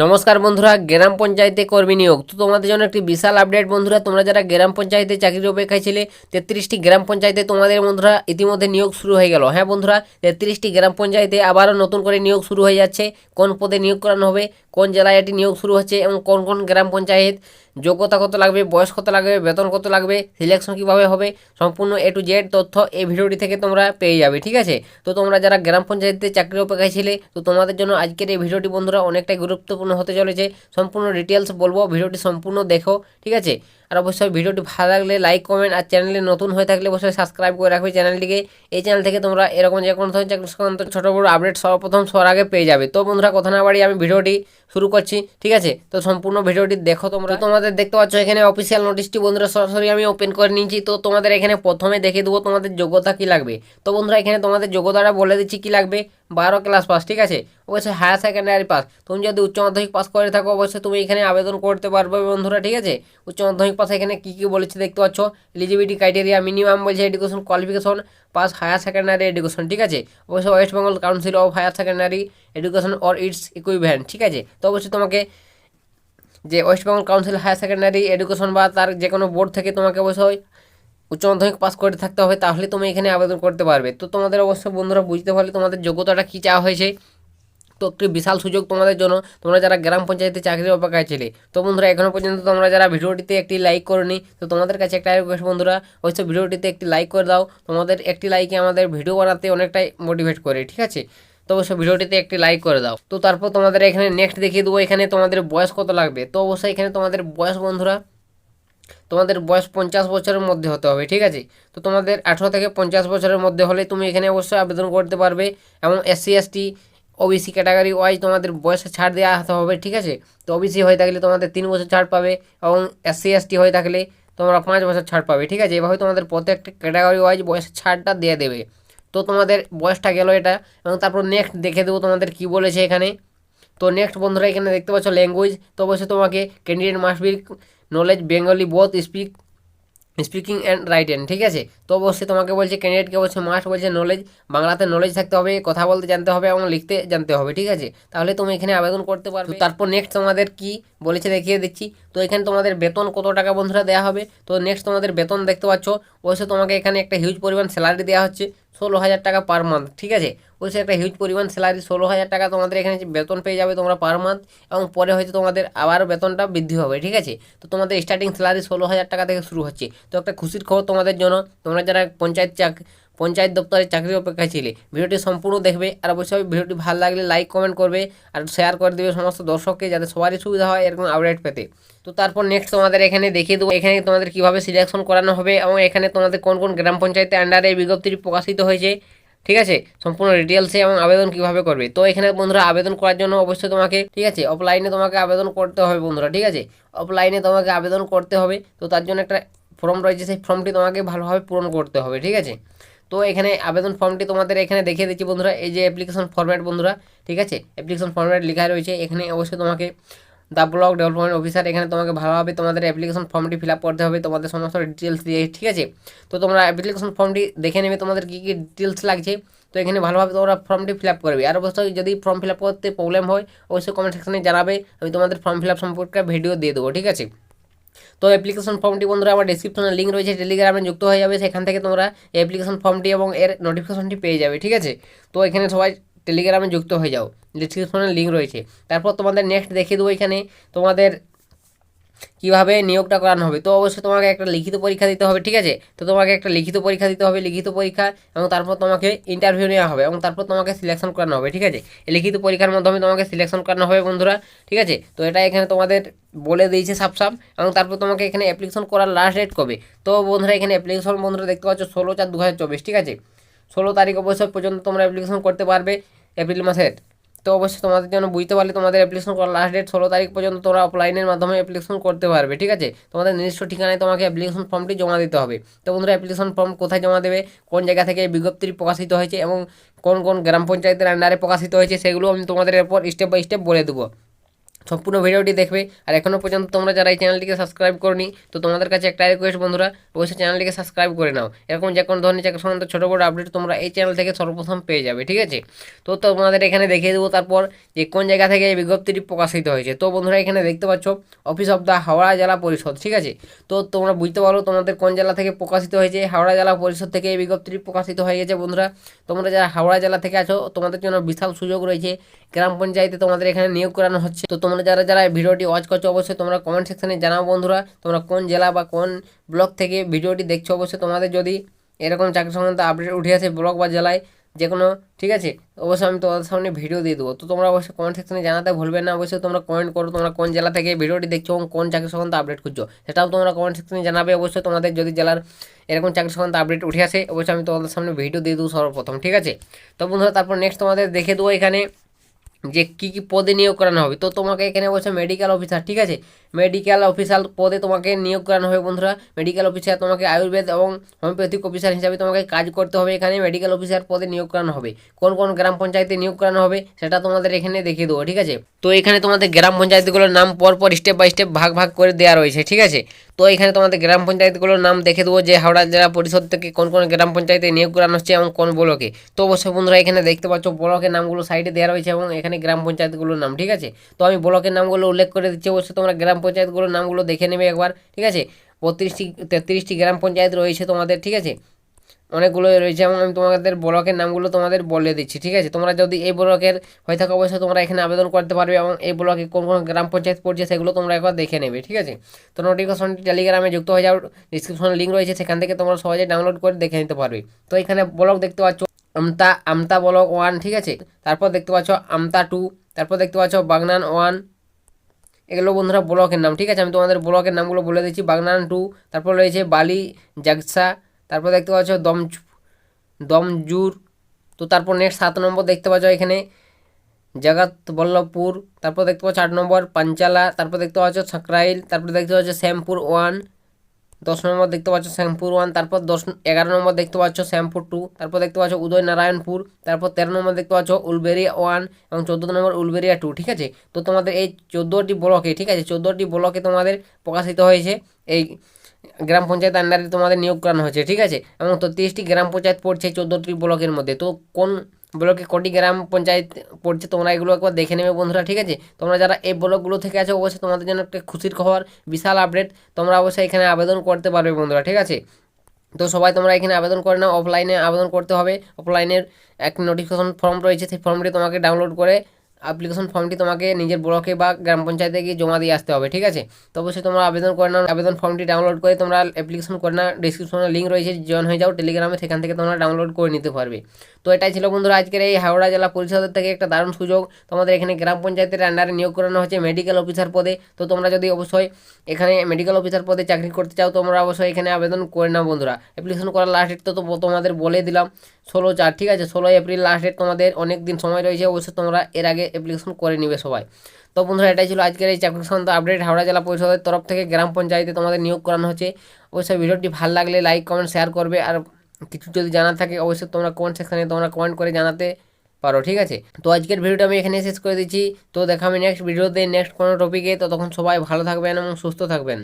নমস্কার বন্ধুরা, গ্রাম পঞ্চায়েতে কর্মী নিয়োগ। তো তোমাদের জন্য একটি বিশাল আপডেট বন্ধুরা। তোমরা যারা গ্রাম পঞ্চায়েতে চাকরির অপেক্ষায় ছিলে, 33টি গ্রাম পঞ্চায়েতে তোমাদের বন্ধুরা ইতিমধ্যে নিয়োগ শুরু হয়ে গেল। হ্যাঁ বন্ধুরা, 33টি গ্রাম পঞ্চায়েতে আবারও নতুন করে নিয়োগ শুরু হয়ে যাচ্ছে। কোন পদে নিয়োগ করানো হবে, কোন জেলায় এটি নিয়োগ শুরু হচ্ছে এবং কোন কোন গ্রাম পঞ্চায়েত, যোগ্যতা কত লাগবে, বয়স কত লাগবে, বেতন কত লাগবে, সিলেকশন কীভাবে হবে, সম্পূর্ণ A to Z তথ্য এই ভিডিওটি থেকে তোমরা পেয়ে যাবে। ঠিক আছে, তো তোমরা যারা গ্রাম পঞ্চায়েতে চাকরির অপেক্ষায় ছিলে, তো তোমাদের জন্য আজকের এই ভিডিওটি বন্ধুরা অনেকটাই গুরুত্বপূর্ণ হতে চলেছে। সম্পূর্ণ ডিটেলস বলবো, ভিডিওটি সম্পূর্ণ দেখো। ঠিক আছে, আর অবশ্যই ভিডিওটি ভালো লাগলে লাইক কমেন্ট, আর চ্যানেলে নতুন হয়ে থাকলে অবশ্যই সাবস্ক্রাইব করে রাখবে চ্যানেলটিকে। এই চ্যানেল থেকে তোমরা এরকম যে কোনো ধরনের চাকরি সংক্রান্ত ছোটো বড়ো আপডেট সর্বপ্রথম সবার আগে পেয়ে যাবে। তো বন্ধুরা কথা না বাড়িয়ে আমি ভিডিওটি শুরু করছি। ঠিক আছে, তো সম্পূর্ণ ভিডিওটি দেখো তোমরা। তোমাদের দেখতে পাচ্ছ এখানে অফিসিয়াল নোটিশটি বন্ধুরা সরাসরি আমি ওপেন করে নিয়েছি। তো তোমাদের এখানে প্রথমে দেখে দেবো তোমাদের যোগ্যতা কী লাগবে। তো বন্ধুরা এখানে তোমাদের যোগ্যতাটা বলে দিচ্ছি কী লাগবে। 12 ক্লাস পাস, ঠিক আছে, অবশ্যই হায়ার সেকেন্ডারি পাস। তুমি যদি উচ্চ মাধ্যমিক পাস করে থাকো অবশ্যই তুমি এখানে আবেদন করতে পারবে বন্ধুরা। ঠিক আছে, উচ্চ মাধ্যমিক পাস এখানে কী কী বলেছে দেখতে পাচ্ছ। এলিজিবিলিটি ক্রাইটেরিয়া মিনিমাম বলছে education qualification pass higher secondary education. ঠিক আছে, অবশ্যই West Bengal council of higher secondary education or its equivalent. ঠিক আছে, তো অবশ্যই তোমাকে যে West Bengal council higher secondary education বা তার যে কোনো বোর্ড থেকে তোমাকে অবশ্যই উচ্চ মাধ্যমিক পাস করে থাকতে হবে, তাহলে তুমি এখানে আবেদন করতে পারবে। তো তোমাদের অবশ্যই বন্ধুরা বুঝতে পারলে তোমাদের যোগ্যতাটা কী চাওয়া হয়েছে। তো একটি বিশাল সুযোগ তোমাদের জন্য, তোমরা যারা গ্রাম পঞ্চায়েতে চাকরির অপেক্ষায় ছিলে। তো বন্ধুরা এখনও পর্যন্ত তোমরা যারা ভিডিওটিতে একটি লাইক করোনি, তো তোমাদের কাছে একটা রিকোয়েস্ট বন্ধুরা, অবশ্যই ভিডিওটিতে একটি লাইক করে দাও। তোমাদের একটি লাইকে আমাদের ভিডিও বানাতে অনেকটাই মোটিভেট করে। ঠিক আছে, তো অবশ্যই ভিডিওটিতে একটি লাইক করে দাও। তো তারপর তোমাদের এখানে নেক্সট দেখিয়ে দেবো এখানে তোমাদের বয়স কত লাগবে। তো অবশ্যই এখানে তোমাদের বয়স বন্ধুরা, তোমাদের বয়স 50 বছরের মধ্যে হতে হবে। ঠিক আছে, তো তোমাদের 18 থেকে 50 বছরের মধ্যে হলে তুমি এখানে অবশ্যই আবেদন করতে পারবে। এবং SC ST OBC category wise তোমাদের বয়সে ছাড় দেওয়া হতে হবে। ঠিক আছে, তো OBC হয়ে থাকলে তোমাদের 3 বছর ছাড় পাবে এবং SC ST হয়ে থাকলে তোমরা 5 বছর ছাড় পাবে। ঠিক আছে, এভাবে তোমাদের প্রত্যেকটা ক্যাটাগরি ওয়াইজ বয়সের ছাড়টা দিয়ে দেবে। তো তোমাদের বয়সটা গেল এটা, এবং তারপর নেক্সট দেখে দেবো তোমাদের কি বলেছে এখানে। তো নেক্সট বন্ধুরা এখানে দেখতে পাচ্ছ ল্যাঙ্গুয়েজ। তো অবশ্যই তোমাকে candidate must be knowledge Bengali both speaking and written. ঠিক আছে, তো অবশ্যই তোমাকে বলছে ক্যান্ডিডেটকে অবশ্যই মাস্ট বলছে নলেজ, বাংলাতে নলেজ থাকতে হবে, কথা বলতে জানতে হবে এবং লিখতে জানতে হবে। ঠিক আছে, তাহলে তুমি এখানে আবেদন করতে পারবে। তারপর নেক্সট তোমাদের কি বলেছে দেখিয়ে দিচ্ছি। তো এখানে তোমাদের বেতন কত টাকা বন্ধুরা দেওয়া হবে। তো নেক্সট তোমাদের বেতন দেখতে পাচ্ছ, অবশ্যই তোমাকে এখানে একটা হিউজ পরিমাণ স্যালারি দেওয়া হচ্ছে, 16,000 টাকা পার মান্থ। ঠিক আছে, অবশ্যই একটা হিউজ পরিমাণ স্যালারি, 16,000 টাকা তোমাদের এখানে বেতন পেয়ে যাবে তোমরা পার মান্থ, এবং পরে হয়তো তোমাদের আবার বেতনটা বৃদ্ধি হবে। ঠিক আছে, তো তোমাদের স্টার্টিং স্যালারি 16,000 টাকা থেকে শুরু হচ্ছে। তো একটা খুশির খবর তোমাদের জন্য, তোমরা যারা পঞ্চায়েত দপ্তরের চাকরির অপেক্ষায় ছিলে, ভিডিওটি সম্পূর্ণ দেখবে। আর অবশ্যই ভিডিওটি ভালো লাগলে লাইক কমেন্ট করবে আর শেয়ার করে দেবে সমস্ত দর্শককে, যাতে সবারই সুবিধা হয় এরকম আপডেট পেতে। তো তারপর নেক্সট তোমাদের এখানে দেখিয়ে দেবো এখানে তোমাদের কীভাবে সিলেকশন করানো হবে এবং এখানে তোমাদের কোন কোন গ্রাম পঞ্চায়েতের আন্ডারে এই বিজ্ঞপ্তিটি প্রকাশিত হয়েছে। ঠিক আছে, সম্পূর্ণ ডিটেলসে এবং আবেদন কিভাবে করবে। তো এখানে বন্ধুরা আবেদন করার জন্য অবশ্যই তোমাকে, ঠিক আছে, অফলাইনে তোমাকে আবেদন করতে হবে বন্ধুরা। ঠিক আছে, অফলাইনে তোমাকে আবেদন করতে হবে। তো তার জন্য একটা ফর্ম রয়েছে, সেই ফর্মটি তোমাকে ভালোভাবে পূরণ করতে হবে। ঠিক আছে, তো এখানে আবেদন ফর্মটি তোমাদের এখানে দেখিয়ে দিচ্ছি বন্ধুরা। এই যে অ্যাপ্লিকেশন ফরম্যাট বন্ধুরা, ঠিক আছে, অ্যাপ্লিকেশন ফরম্যাট লেখা রয়েছে এখানে। অবশ্যই তোমাকে দ্য ব্লক ডেভেলপমেন্ট অফিসার, এখানে তোমাকে ভালোভাবে তোমাদের অ্যাপ্লিকেশন ফর্মটি ফিল আপ করতে হবে তোমাদের সমস্ত ডিটেলস দিয়ে। ঠিক আছে, তো তোমরা অ্যাপ্লিকেশন ফর্মটি দেখে নেবে তোমাদের কী কী ডিটেলস লাগছে। তো এখানে ভালোভাবে তোমরা ফর্মটি ফিল আপ করবে। আর অবশ্যই যদি ফর্ম ফিল আপ করতে প্রবলেম হয় অবশ্যই কমেন্ট সেকশনে জানাবে, আমি তোমাদের ফর্ম ফিল আপ সম্পর্কে ভিডিও দিয়ে দেবো। ঠিক আছে, তো অ্যাপ্লিকেশন ফর্মটি বন্ধুরা আমার ডিসক্রিপশনে লিঙ্ক রয়েছে, টেলিগ্রামে যুক্ত হয়ে যাবে, সেখান থেকে তোমরা অ্যাপ্লিকেশন ফর্মটি এবং এর নোটিফিকেশনটি পেয়ে যাবে। ঠিক আছে, তো এখানে সবাই টেলিগ্রামে যুক্ত হয়ে যাও, ডিসক্রিপশনে লিঙ্ক রয়েছে। তারপর তোমাদের নেক্সট দেখিয়ে দেবো এখানে তোমাদের কীভাবে নিয়োগটা করানো হবে। তো অবশ্যই তোমাকে একটা লিখিত পরীক্ষা দিতে হবে। ঠিক আছে, তো তোমাকে একটা লিখিত পরীক্ষা দিতে হবে, লিখিত পরীক্ষা, এবং তারপর তোমাকে ইন্টারভিউ নেওয়া হবে এবং তারপর তোমাকে সিলেকশন করানো হবে। ঠিক আছে, এই লিখিত পরীক্ষার মাধ্যমে তোমাকে সিলেকশন করানো হবে বন্ধুরা। ঠিক আছে, তো এটা এখানে তোমাদের বলে দিয়েছে সাপ এবং তারপর তোমাকে এখানে অ্যাপ্লিকেশন করার লাস্ট ডেট কবে। তো বন্ধুরা এখানে অ্যাপ্লিকেশন বন্ধুরা দেখতে পাচ্ছ 16/4/2024। ঠিক আছে, 16 তারিখ অবশ্যই পর্যন্ত তোমরা অ্যাপ্লিকেশন করতে পারবে এপ্রিল মাসের। তো অবশ্যই তোমাদের জন্য বুঝতে পারলে তোমাদের অ্যাপ্লিকেশন করার লাস্ট ডেট 16 তারিখ পর্যন্ত তোমরা অফলাইনের মাধ্যমে অ্যাপ্লিকেশন করতে পারবে। ঠিক আছে, তোমাদের নিজস্ব ঠিকানায় তোমাকে অ্যাপ্লিকেশন ফর্মটি জমা দিতে হবে। তো বন্ধুরা অ্যাপ্লিকেশন ফর্ম কোথায় জমা দেবে, কোন জায়গা থেকে বিজ্ঞপ্তিটি প্রকাশিত হয়েছে এবং কোন কোন গ্রাম পঞ্চায়েতের আন্ডারে প্রকাশিত হয়েছে, সেগুলো আমি তোমাদের এরপর স্টেপ বাই স্টেপ বলে দেবো। সম্পূর্ণ ভিডিওটি দেখবে। আর এখনও পর্যন্ত তোমরা যারা এই চ্যানেলটিকে সাবস্ক্রাইব করনি, তো তোমাদের কাছে একটা রিকোয়েস্ট বন্ধুরা, অবশ্যই চ্যানেলটিকে সাবস্ক্রাইব করে নাও। এরকম যে কোনো ধরনের চাকরি সংক্রান্ত ছোটো বড়ো আপডেট তোমরা এই চ্যানেল থেকে সর্বপ্রথম পেয়ে যাবে, ঠিক আছে। তো তোমাদের এখানে দেখিয়ে দেবো তারপর যে কোন জায়গা থেকে এই বিজ্ঞপ্তিটি প্রকাশিত হয়েছে। তো বন্ধুরা এখানে দেখতে পাচ্ছ অফিস অফ দ্য হাওড়া জেলা পরিষদ, ঠিক আছে। তো তোমরা বুঝতে পারো তোমাদের কোন জেলা থেকে প্রকাশিত হয়েছে। হাওড়া জেলা পরিষদ থেকে এই বিজ্ঞপ্তিটি প্রকাশিত হয়ে গেছে বন্ধুরা। তোমরা যারা হাওড়া জেলা থেকে আছো তোমাদের জন্য বিশাল সুযোগ রয়েছে, গ্রাম পঞ্চায়েতে তোমাদের এখানে নিয়োগ করানো হচ্ছে। তো তোমরা যারা যারা ভিডিওটি ওয়াচ করছো অবশ্যই তোমরা কমেন্ট সেকশনে জানাও বন্ধুরা, তোমরা কোন জেলা বা কোন ব্লক থেকে ভিডিওটি দেখছো। অবশ্যই তোমাদের যদি এরকম চাকরি সংক্রান্ত আপডেট উঠে আসে ব্লক বা জেলায় যে কোনো, ঠিক আছে, অবশ্যই আমি তোমাদের সামনে ভিডিও দিয়ে দেবো। তো তোমরা অবশ্যই কমেন্ট সেকশনে জানাতে ভুলবে না। অবশ্যই তোমরা কমেন্ট করো তোমরা কোন জেলা থেকে ভিডিওটি দেখছো এবং কোন চাকরি সংক্রান্ত আপডেট খুঁজছো, সেটাও তোমরা কমেন্ট সেকশনে জানাবে। অবশ্যই তোমাদের যদি জেলার এরকম চাকরি সংক্রান্ত আপডেট উঠে আসে অবশ্যই আমি তোমাদের সামনে ভিডিও দিয়ে দেবো সর্বপ্রথম, ঠিক আছে। তো বন্ধুরা তারপর নেক্সট তোমাদের দেখে দেবো এখানে যে কী কী পদে নিয়োগ করানো হবে। তো তোমাকে এখানে বলছে মেডিকেল অফিসার, ঠিক আছে, মেডিকেল অফিসার পদে তোমাকে নিয়োগ করানো হবে বন্ধুরা। মেডিকেল অফিসার তোমাকে আয়ুর্বেদ এবং হোমিওপ্যাথিক অফিসার হিসাবে তোমাকে কাজ করতে হবে। এখানে মেডিকেল অফিসার পদে নিয়োগ করানো হবে। কোন কোন গ্রাম পঞ্চায়েতে নিয়োগ করানো হবে সেটা তোমাদের এখানে দেখিয়ে দেবো, ঠিক আছে। তো এখানে তোমাদের গ্রাম পঞ্চায়েতগুলোর নাম পরপর স্টেপ বাই স্টেপ ভাগ ভাগ করে দেওয়া রয়েছে, ঠিক আছে। তো এখানে তোমাদের গ্রাম পঞ্চায়েতগুলোর নাম দেখে দেবো যে হাওড়া জেলা পরিষদ থেকে কোন কোন গ্রাম পঞ্চায়েতে নিয়োগ করানো হচ্ছে এবং কোন ব্লকে। তো অবশ্যই বন্ধুরা এখানে দেখতে পাচ্ছ ব্লকের নামগুলো সাইডে দেওয়া রয়েছে এবং এখানে গ্রাম পঞ্চায়েতগুলোর নাম, ঠিক আছে। তো আমি ব্লকের নামগুলো উল্লেখ করে দিচ্ছি, অবশ্যই তোমরা গ্রাম পঞ্চায়েতগুলোর নামগুলো দেখে নেবে একবার, ঠিক আছে। 33টি গ্রাম পঞ্চায়েত রয়েছে তোমাদের, ঠিক আছে, অনেকগুলো রয়েছে এবং আমি তোমাদের ব্লকের নামগুলো তোমাদের বলে দিচ্ছি, ঠিক আছে। তোমরা যদি এই ব্লকের হয়ে থাকো অবশ্যই তোমরা এখানে আবেদন করতে পারবে এবং এই ব্লকে কোন কোন গ্রাম পঞ্চায়েত পড়ছে সেগুলো তোমরা একবার দেখে নেবে, ঠিক আছে। তো নোটিফিকেশনটি টেলিগ্রামে যুক্ত হয়ে যাও, ডিসক্রিপশনে লিঙ্ক রয়েছে সেখান থেকে তোমরা সহজে ডাউনলোড করে দেখে নিতে পারবে। তো এখানে ব্লক দেখতে পাচ্ছ আমতা ব্লক 1, ঠিক আছে, তারপর দেখতে পাচ্ছ আমতা 2, তারপর দেখতে পাচ্ছ বাগনান 1। এগুলো বন্ধুরা ব্লকের নাম, ঠিক আছে। আমি তোমাদের ব্লকের নামগুলো বলে দিচ্ছি। বাগনান 2, তারপর রয়েছে বালি জাগসা, তারপর দেখতে পাচ্ছ দমজুর। তো তারপর নেক্সট 7 নম্বর দেখতে পাচ্ছ এখানে জগৎবল্লভপুর, তারপর দেখতে পাচ্ছ 8 নম্বর পাঞ্চালা, তারপর দেখতে পাচ্ছ সাকরাইল, তারপর দেখতে পাচ্ছ শ্যামপুর 1, 10 নম্বর দেখতে পাচ্ছ শ্যামপুর 1, তারপর 11 নম্বর দেখতে পাচ্ছ শ্যামপুর 2, তারপর দেখতে পাচ্ছ উদয়নারায়ণপুর, তারপর 13 নম্বর দেখতে পাচ্ছ উলবেরিয়া 1 এবং 14 নম্বর উলবেরিয়া 2, ঠিক আছে। তো তোমাদের এই 14টি ব্লকে, ঠিক আছে, 14টি ব্লকে তোমাদের প্রকাশিত হয়েছে এই গ্রাম পঞ্চায়েত আন্ডারে তোমাদের নিয়োগ করানো হয়েছে, ঠিক আছে। এবং 33টি গ্রাম পঞ্চায়েত পড়ছে 14টি ব্লকের মধ্যে। তো কোন ব্লকে কটি গ্রাম পঞ্চায়েত পড়ছে তোমরা এগুলো একবার দেখে নেবে বন্ধুরা, ঠিক আছে। তোমরা যারা এই ব্লকগুলো থেকে আছো অবশ্যই তোমাদের জন্য একটা খুশির খবর, বিশাল আপডেট, তোমরা অবশ্যই এখানে আবেদন করতে পারবে বন্ধুরা, ঠিক আছে। তো সবাই তোমরা এখানে আবেদন করে নাও। অফলাইনে আবেদন করতে হবে। অফলাইনের এক নোটিফিকেশন ফর্ম রয়েছে, সেই ফর্মটি তোমাকে ডাউনলোড করে অ্যাপ্লিকেশন ফর্মটি তোমাকে নিজের ব্লকে বা গ্রাম পঞ্চায়েতে গিয়ে জমা দিয়ে আসতে হবে, ঠিক আছে। তো অবশ্যই তোমরা আবেদন করে নাও। আবেদন ফর্মটি ডাউনলোড করে তোমরা অ্যাপ্লিকেশন করে নাও। ডিসক্রিপশনে লিঙ্ক রয়েছে, জয়েন হয়ে যাও টেলিগ্রামে, সেখান থেকে তোমরা ডাউনলোড করে নিতে পারবে। তো এটাই ছিল বন্ধুরা আজকের এই হাওড়া জেলা পরিষদের থেকে একটা দারুণ সুযোগ। তোমাদের এখানে গ্রাম পঞ্চায়েতের আন্ডারে নিয়োগ করানো হচ্ছে মেডিকেল অফিসার পদে। তো তোমরা যদি অবশ্যই এখানে মেডিকেল অফিসার পদে চাকরি করতে চাও তোমরা অবশ্যই এখানে আবেদন করে নাও বন্ধুরা। অ্যাপ্লিকেশন করার লাস্ট ডেট তো তোমাদের বলে দিলাম 16/4, ঠিক আছে, 16 এপ্রিল লাস্ট ডেট। তোমাদের অনেক দিন সময় রয়েছে, অবশ্যই তোমরা এর আগে অ্যাপ্লিকেশন করে নিবে সবাই। তো বন্ধুরা এটাই ছিল আজকের এই চাকরি সংক্রান্ত আপডেট। হাওড়া জেলা পরিষদের তরফ থেকে গ্রাম পঞ্চায়েতে তোমাদের নিয়োগ করানো হচ্ছে। অবশ্যই ভিডিওটি ভালো লাগলে লাইক কমেন্ট শেয়ার করবে, আর কিছু যদি জানার থাকে অবশ্যই তোমরা কমেন্ট সেকশনে তোমরা কমেন্ট করে জানাতে পারো, ঠিক আছে। তো আজকের ভিডিওটা আমি এখানে শেষ করে দিচ্ছি। তো দেখা আমি নেক্সট ভিডিওতে নেক্সট কোনো টপিকে। তো তখন সবাই ভালো থাকবেন এবং সুস্থ থাকবেন।